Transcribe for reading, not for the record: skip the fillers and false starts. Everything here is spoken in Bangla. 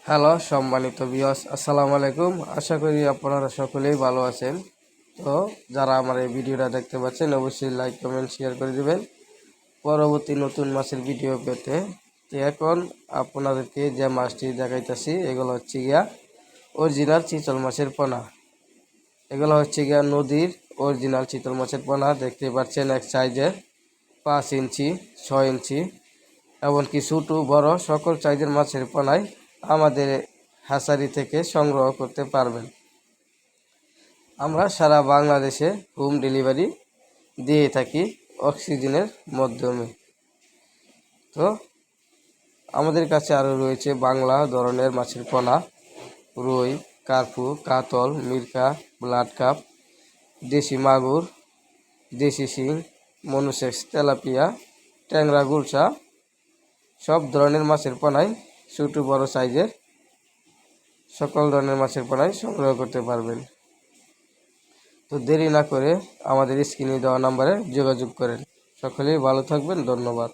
হ্যালো সম্মানিত ভিউয়ার্স, আসসালামু আলাইকুম। আশা করি আপনারা সকলেই ভালো আছেন। তো যারা আমার এই ভিডিওটা দেখতে পাচ্ছেন অবশ্যই লাইক কমেন্ট শেয়ার করে দিবেন পরবর্তী নতুন মাছের ভিডিও পেতে। তো এখন আপনাদেরকে যে মাছটি দেখাইতেছি এগুলো হচ্ছে গিয়া অরিজিনাল চিতল মাছের পোনা। এগুলো হচ্ছে গিয়া নদীর অরিজিনাল চিতল মাছের পোনা। দেখতে পাচ্ছেন এক সাইজের 5 ইঞ্চি 6 ইঞ্চি এমনকি ছোটো বড় সকল সাইজের মাছের পোনায় আমাদের হ্যাচারি থেকে সংগ্রহ করতে পারবেন। আমরা সারা বাংলাদেশে হোম ডেলিভারি দিয়ে থাকি অক্সিজেনের মাধ্যমে। তো আমাদের কাছে আরও রয়েছে বাংলা ধরনের মাছের পোনা, রুই, কার্পু, কাতল, মিরকা, ব্লাড কাপ, দেশি মাগুর, দেশি শিং, মনুসেক্স, তেলাপিয়া, ট্যাংরা, গুলশা, সব ধরনের মাছের পোনায় ছোটো বড় সাইজের সকল ধরনের মাছের পোনায় সংগ্রহ করতে পারবেন। তো দেরি না করে আমাদের স্ক্রিনে দেওয়া নাম্বারে যোগাযোগ করেন। সকলেই ভালো থাকবেন, ধন্যবাদ।